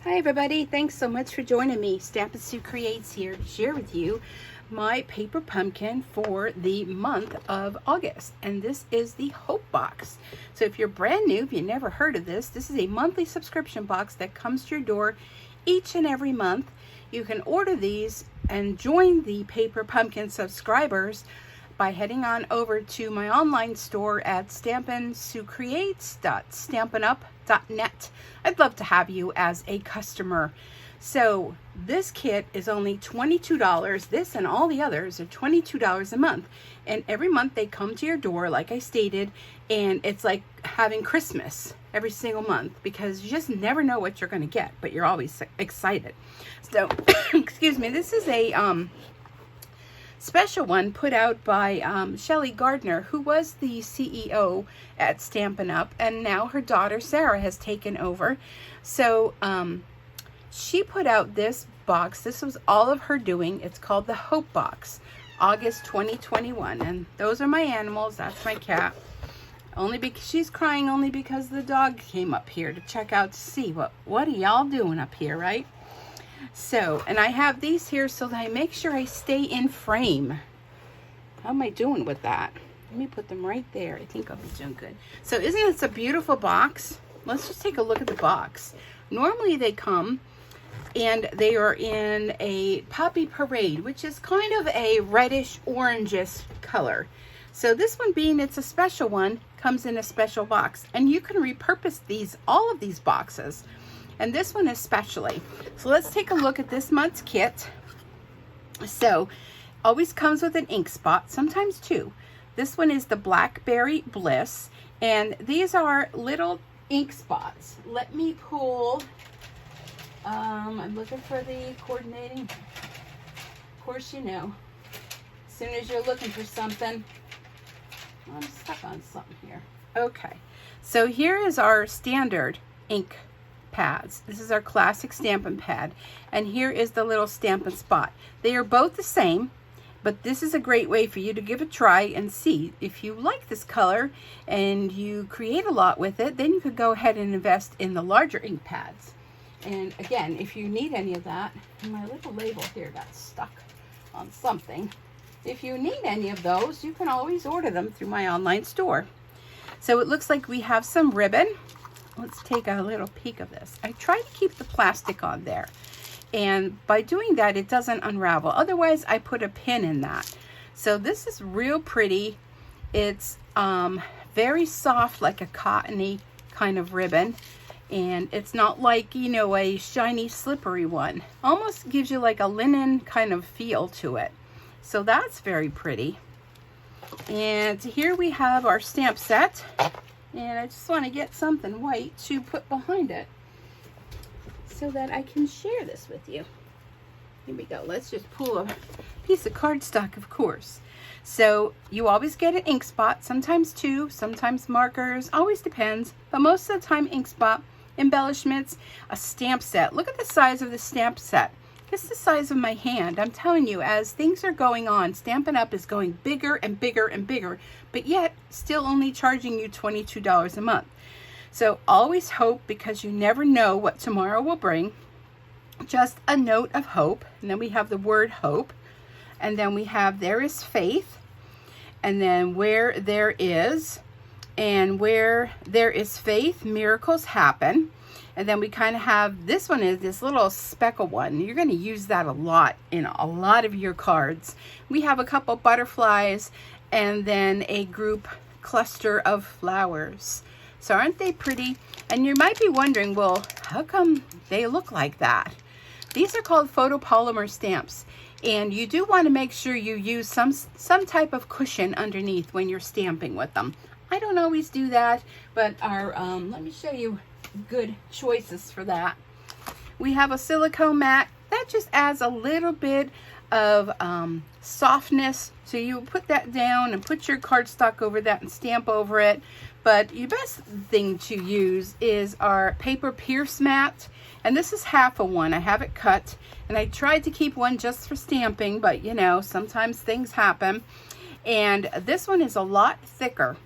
Hi everybody, thanks so much for joining me. Stampin' Sue Creates here to share with you my paper pumpkin for the month of August. And this is the Hope Box. So if you're brand new, if you never heard of this, this is a monthly subscription box that comes to your door each and every month. You can order these and join the paper pumpkin subscribers by heading on over to my online store at stampinsuecreates.stampinup.net. I'd love to have you as a customer. So this kit is only $22. This and all the others are $22 a month. And every month they come to your door, like I stated, and it's like having Christmas every single month because you just never know what you're going to get, but you're always excited. So, excuse me, this is a special one put out by Shelly Gardner, who was the CEO at Stampin' Up, and now her daughter Sarah has taken over. So she put out this box. This was all of her doing. It's called the Hope Box, August 2021, and those are my animals. That's my cat. Only because she's crying only because the dog came up here to check out to see what are y'all doing up here, right? So, and I have these here so that I make sure I stay in frame. How am I doing with that? Let me put them right there. I think I'll be doing good. So isn't this a beautiful box? Let's just take a look at the box. Normally they come and they are in a Poppy Parade, which is kind of a reddish orangish color. So this one, being it's a special one, comes in a special box, and you can repurpose all of these boxes, and this one especially. So let's take a look at this month's kit. So always comes with an ink spot, sometimes two. This one is the Blackberry Bliss, and these are little ink spots. Let me pull, I'm looking for the coordinating. Of course, you know, as soon as you're looking for something, I'm stuck on something here. Okay, so here is our standard ink pads. This is our classic Stampin' Pad, and here is the little Stampin' Spot. They are both the same, but this is a great way for you to give a try and see if you like this color and you create a lot with it. Then you could go ahead and invest in the larger ink pads. And again, if you need any of that, my little label here got stuck on something. If you need any of those, you can always order them through my online store. So it looks like we have some ribbon. Let's take a little peek of this. I try to keep the plastic on there, and by doing that it doesn't unravel. Otherwise I put a pin in that. So this is real pretty. It's very soft, like a cottony kind of ribbon, and it's not like, you know, a shiny slippery one. Almost gives you like a linen kind of feel to it. So that's very pretty. And here we have our stamp set, and I just want to get something white to put behind it so that I can share this with you. Here we go. Let's just pull a piece of cardstock, of course. So you always get an ink spot, sometimes two, sometimes markers, always depends, but most of the time ink spot, embellishments, a stamp set. Look at the size of the stamp set. It's the size of my hand. I'm telling you, as things are going on, Stampin' Up is going bigger and bigger and bigger, but yet still only charging you $22 a month. So always hope, because you never know what tomorrow will bring. Just a note of hope, and then we have the word hope, and then we have there is faith, and then where there is, and where there is faith, miracles happen. And then we kind of have, this one is this little speckle one. You're going to use that a lot in a lot of your cards. We have a couple butterflies and then a group cluster of flowers. So aren't they pretty? And you might be wondering, well, how come they look like that? These are called Photopolymer Stamps. And you do want to make sure you use some type of cushion underneath when you're stamping with them. I don't always do that, but our, let me show you good choices for that. We have a silicone mat that just adds a little bit of softness, so you put that down and put your cardstock over that and stamp over it. But your best thing to use is our paper pierce mat, and this is half of one. I have it cut, and I tried to keep one just for stamping, but you know, sometimes things happen. And this one is a lot thicker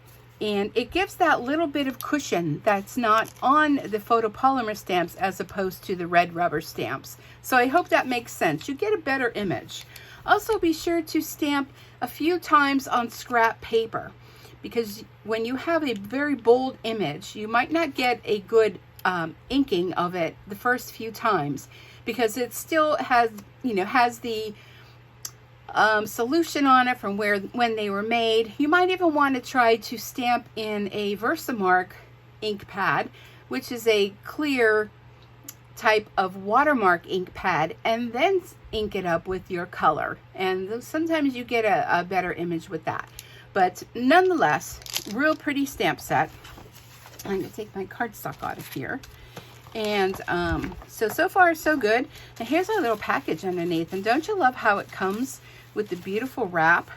And it gives that little bit of cushion that's not on the photopolymer stamps as opposed to the red rubber stamps. So I hope that makes sense. You get a better image. Also, be sure to stamp a few times on scrap paper, because when you have a very bold image, you might not get a good inking of it the first few times, because it still has, has the solution on it from when they were made. You might even want to try to stamp in a Versamark ink pad, which is a clear type of watermark ink pad, and then ink it up with your color. And sometimes you get a better image with that. But nonetheless, real pretty stamp set. I'm going to take my cardstock out of here. And so far so good. And here's our little package underneath. And don't you love how it comes with the beautiful wrap?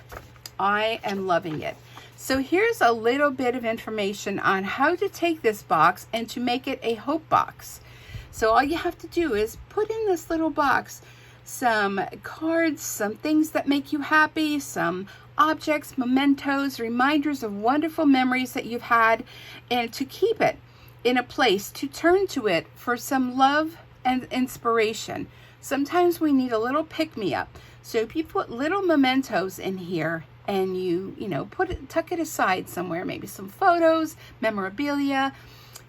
I am loving it. So here's a little bit of information on how to take this box and to make it a hope box. So all you have to do is put in this little box some cards, some things that make you happy, some objects, mementos, reminders of wonderful memories that you've had, and to keep it in a place to turn to it for some love and inspiration. Sometimes we need a little pick-me-up. So if you put little mementos in here and you tuck it aside somewhere, maybe some photos, memorabilia,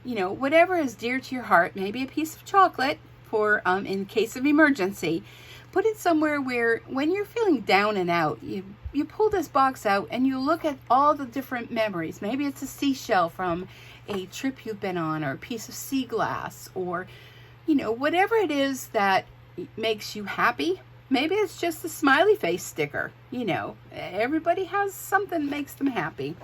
whatever is dear to your heart, maybe a piece of chocolate for in case of emergency. Put it somewhere where when you're feeling down and out, you pull this box out and you look at all the different memories. Maybe it's a seashell from a trip you've been on, or a piece of sea glass, or whatever it is that makes you happy. Maybe it's just a smiley face sticker. Everybody has something that makes them happy.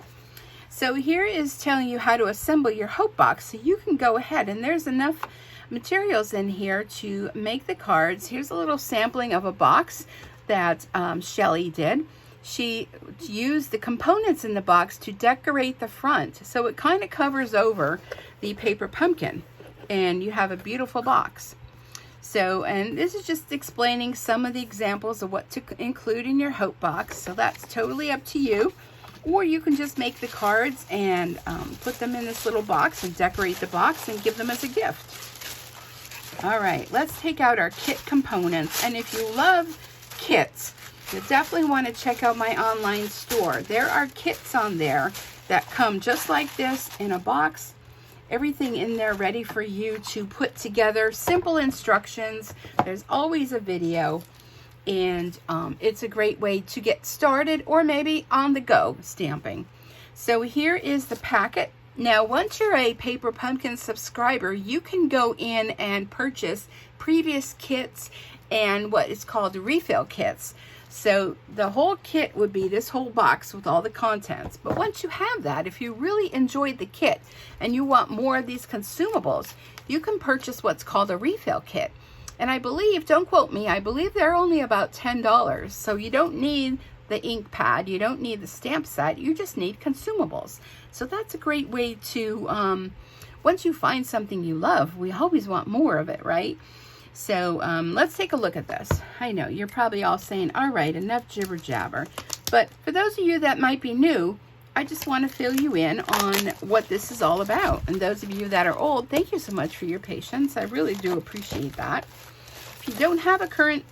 So here is telling you how to assemble your hope box, so you can go ahead, and there's enough materials in here to make the cards. Here's a little sampling of a box that Shelly did. She used the components in the box to decorate the front, so it kind of covers over the paper pumpkin, and you have a beautiful box. So, and this is just explaining some of the examples of what to include in your hope box, so that's totally up to you. Or you can just make the cards and put them in this little box and decorate the box and give them as a gift. All right, let's take out our kit components. And if you love kits, you definitely want to check out my online store. There are kits on there that come just like this in a box. Everything in there ready for you to put together. Simple instructions. There's always a video. And it's a great way to get started, or maybe on the go stamping. So here is the packet. Now, once you're a Paper Pumpkin subscriber, you can go in and purchase previous kits and what is called refill kits. So the whole kit would be this whole box with all the contents. But once you have that, if you really enjoyed the kit and you want more of these consumables, you can purchase what's called a refill kit. And I believe, don't quote me, I believe they're only about $10. So you don't need the ink pad, you don't need the stamp set, you just need consumables. So that's a great way to, once you find something you love, we always want more of it, right? So let's take a look at this. I know, you're probably all saying, all right, enough jibber jabber. But for those of you that might be new, I just want to fill you in on what this is all about. And those of you that are old, thank you so much for your patience. I really do appreciate that. If you don't have a current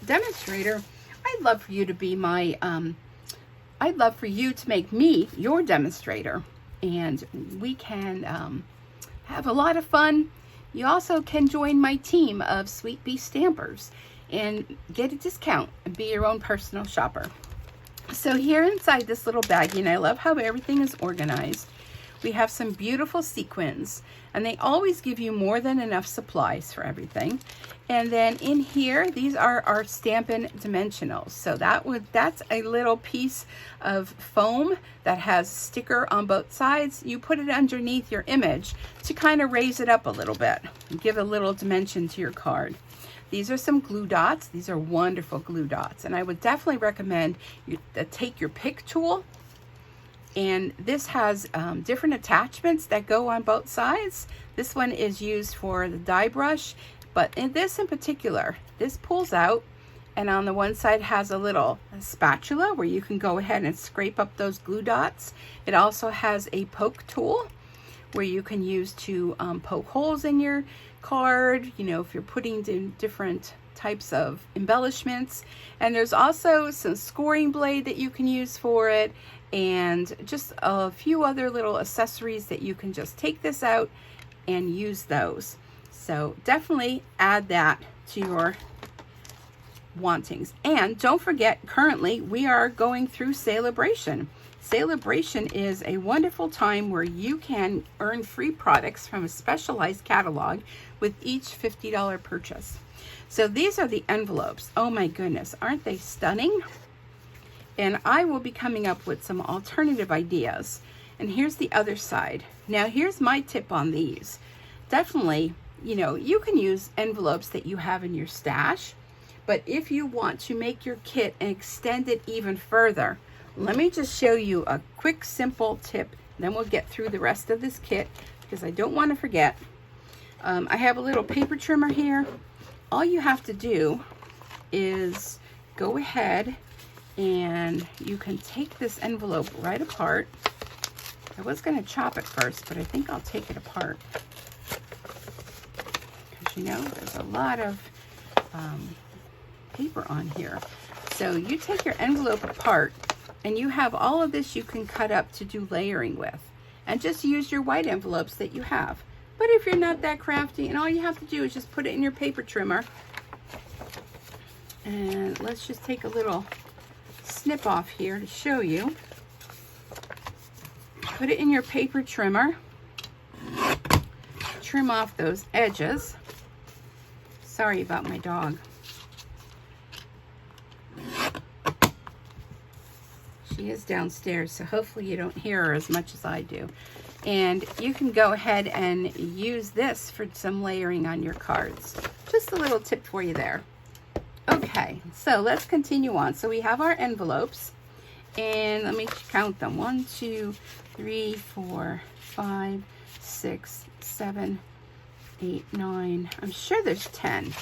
demonstrator, I'd love for you to be my, I'd love for you to make me your demonstrator. And we can have a lot of fun. You also can join my team of Sweet Bee Stampers and get a discount and be your own personal shopper. So here inside this little baggie, and I love how everything is organized, we have some beautiful sequins, and they always give you more than enough supplies for everything. And then in here, these are our Stampin' Dimensionals. So that's a little piece of foam that has a sticker on both sides. You put it underneath your image to kind of raise it up a little bit and give a little dimension to your card. These are some glue dots. These are wonderful glue dots. And I would definitely recommend you take your pick tool. And this has different attachments that go on both sides. This one is used for the die brush. But in this in particular, this pulls out And on the one side has a little spatula where you can go ahead and scrape up those glue dots. It also has a poke tool where you can use to poke holes in your card, you know, if you're putting in different types of embellishments. And there's also some scoring blade that you can use for it, and just a few other little accessories that you can just take this out and use those. So definitely add that to your wantings. And don't forget, currently we are going through Celebration. Celebration is a wonderful time where you can earn free products from a specialized catalog with each $50 purchase. So these are the envelopes. Oh my goodness, aren't they stunning? And I will be coming up with some alternative ideas. And here's the other side. Now here's my tip on these. Definitely, you know, you can use envelopes that you have in your stash, but if you want to make your kit and extend it even further, let me just show you a quick, simple tip. Then we'll get through the rest of this kit because I don't want to forget. I have a little paper trimmer here. All you have to do is go ahead and you can take this envelope right apart. I was going to chop it first, but I think I'll take it apart. Because, you know, there's a lot of paper on here. So you take your envelope apart, and you have all of this you can cut up to do layering with. And just use your white envelopes that you have. But if you're not that crafty, and all you have to do is just put it in your paper trimmer. And let's just take a little snip off here to show you. Put it in your paper trimmer. Trim off those edges. Sorry about my dog. She is downstairs, so hopefully you don't hear her as much as I do. And you can go ahead and use this for some layering on your cards. Just a little tip for you there. Okay, so let's continue on. So we have our envelopes, and let me count them. 1, 2, 3, 4, 5, 6, 7, 8, 9. I'm sure there's 10. I'm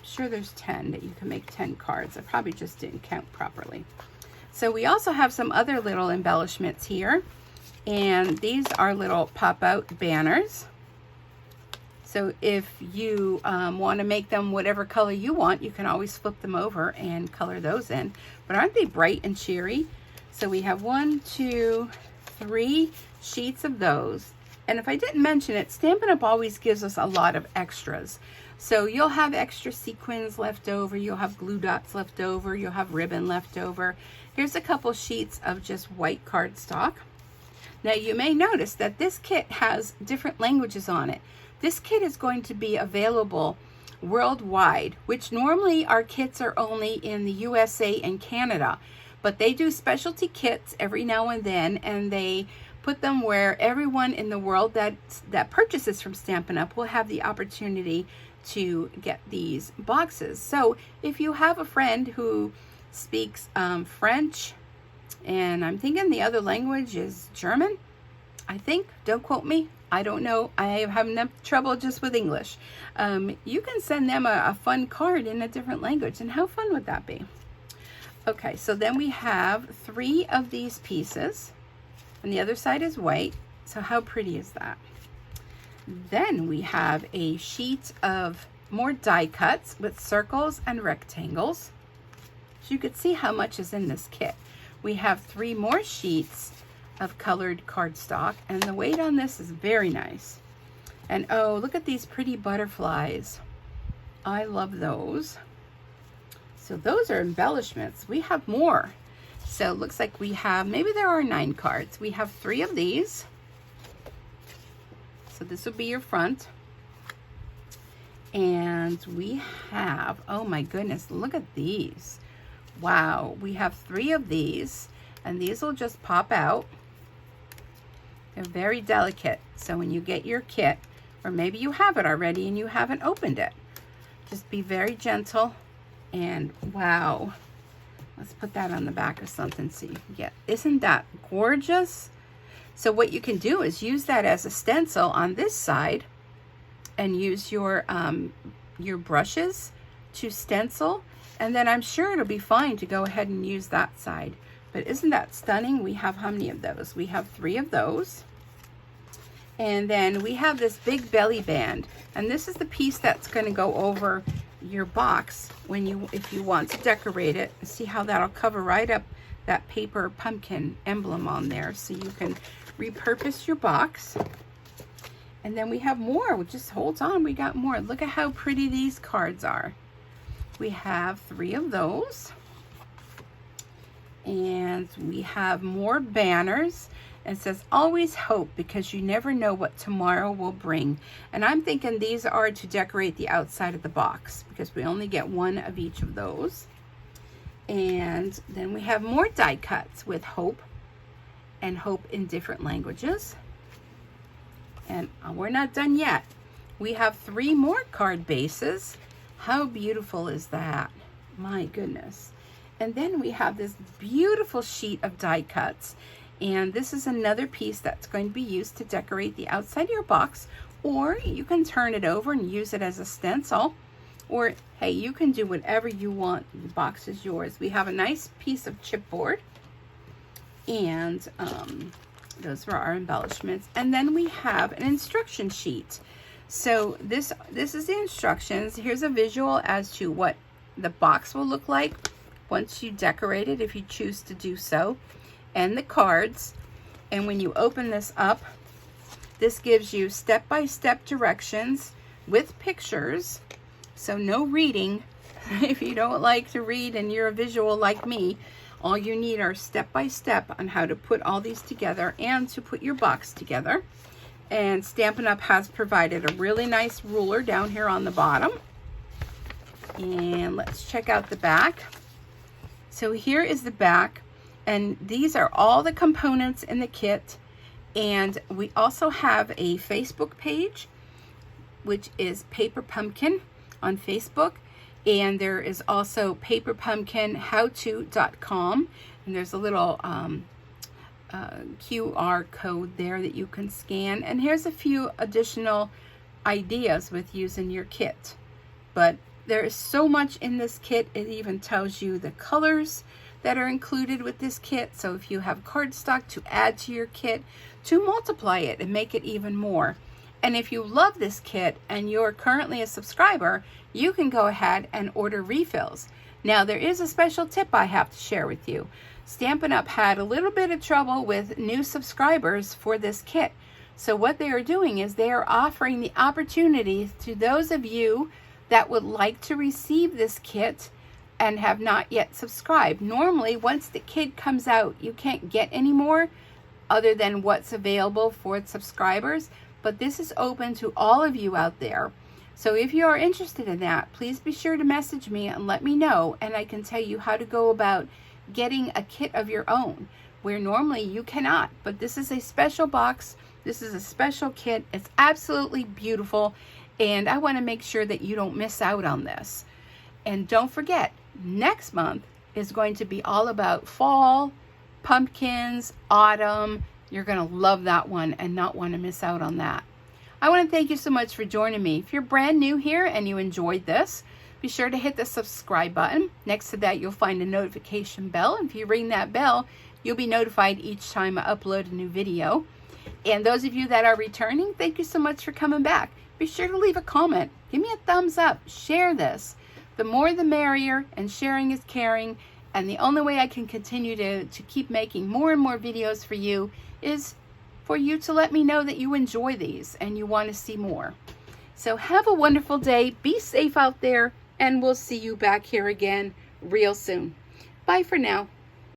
sure there's 10 that you can make 10 cards. I probably just didn't count properly. So we also have some other little embellishments here, and these are little pop-out banners. So if you want to make them whatever color you want, you can always flip them over and color those in. But aren't they bright and cheery? So we have 1, 2, 3 sheets of those. And if I didn't mention it, Stampin' Up! Always gives us a lot of extras. So you'll have extra sequins left over, you'll have glue dots left over, you'll have ribbon left over. Here's a couple sheets of just white cardstock. Now you may notice that this kit has different languages on it. This kit is going to be available worldwide, which normally our kits are only in the USA and Canada, but they do specialty kits every now and then, and they put them where everyone in the world that purchases from Stampin' Up! Will have the opportunity to get these boxes. So if you have a friend who speaks French, and I'm thinking the other language is German, I think, don't quote me, I don't know, I have enough trouble just with English. You can send them a fun card in a different language, and how fun would that be? Okay, so then we have 3 of these pieces, and the other side is white, so how pretty is that? Then we have a sheet of more die cuts with circles and rectangles. So you could see how much is in this kit. We have 3 more sheets of colored cardstock, and the weight on this is very nice. And oh, look at these pretty butterflies. I love those. So those are embellishments. We have more. So it looks like we have, maybe there are 9 cards. We have 3 of these. So this will be your front. And we have, oh my goodness, look at these. Wow, we have 3 of these, and these will just pop out. They're very delicate. So when you get your kit, or maybe you have it already and you haven't opened it, just be very gentle. And wow, let's put that on the back of something so you can get, isn't that gorgeous? So what you can do is use that as a stencil on this side, and use your brushes to stencil, And then I'm sure it'll be fine to go ahead and use that side. But isn't that stunning? We have how many of those? We have 3 of those. And then we have this big belly band. And this is the piece that's going to go over your box if you want to decorate it. See how that'll cover right up that paper pumpkin emblem on there, so you can repurpose your box. And then we have more. Just hold on, we got more. Look at how pretty these cards are. We have 3 of those. And we have more banners. It says, always hope, because you never know what tomorrow will bring. And I'm thinking these are to decorate the outside of the box, because we only get 1 of each of those. And then we have more die cuts with hope, and hope in different languages. And we're not done yet. We have 3 more card bases. How beautiful is that? My goodness. And then we have this beautiful sheet of die cuts. And this is another piece that's going to be used to decorate the outside of your box, or you can turn it over and use it as a stencil, or hey, you can do whatever you want. The box is yours. We have a nice piece of chipboard, and those are our embellishments. And then we have an instruction sheet. So this is the instructions. Here's a visual as to what the box will look like once you decorate it, if you choose to do so, and the cards. And when you open this up, this gives you step-by-step directions with pictures, so no reading. If you don't like to read and you're a visual like me, all you need are step-by-step on how to put all these together and to put your box together. And Stampin' Up! Has provided a really nice ruler down here on the bottom. And let's check out the back. So here is the back, and these are all the components in the kit. And we also have a Facebook page, which is Paper Pumpkin on Facebook. And there is also paperpumpkinhowto.com, and there's a little QR code there that you can scan. And here's a few additional ideas with using your kit. But there is so much in this kit. It even tells you the colors that are included with this kit. So if you have cardstock to add to your kit, to multiply it and make it even more. And if you love this kit and you're currently a subscriber, you can go ahead and order refills. Now, there is a special tip I have to share with you. Stampin' Up! Had a little bit of trouble with new subscribers for this kit. So what they are doing is they are offering the opportunity to those of you that would like to receive this kit and have not yet subscribed. Normally, once the kit comes out, you can't get any more other than what's available for subscribers. But this is open to all of you out there. So if you are interested in that, please be sure to message me and let me know, and I can tell you how to go about getting a kit of your own, where normally you cannot. But this is a special box. This is a special kit. It's absolutely beautiful, and I want to make sure that you don't miss out on this. And don't forget, next month is going to be all about fall, pumpkins, autumn. You're going to love that one and not want to miss out on that. I want to thank you so much for joining me. If you're brand new here and you enjoyed this, be sure to hit the subscribe button. Next to that, you'll find a notification bell. If you ring that bell, you'll be notified each time I upload a new video. And those of you that are returning, thank you so much for coming back. Be sure to leave a comment. Give me a thumbs up. Share this. The more the merrier, and sharing is caring. And the only way I can continue to keep making more and more videos for you is for you to let me know that you enjoy these and you want to see more. So have a wonderful day. Be safe out there, and we'll see you back here again real soon. Bye for now.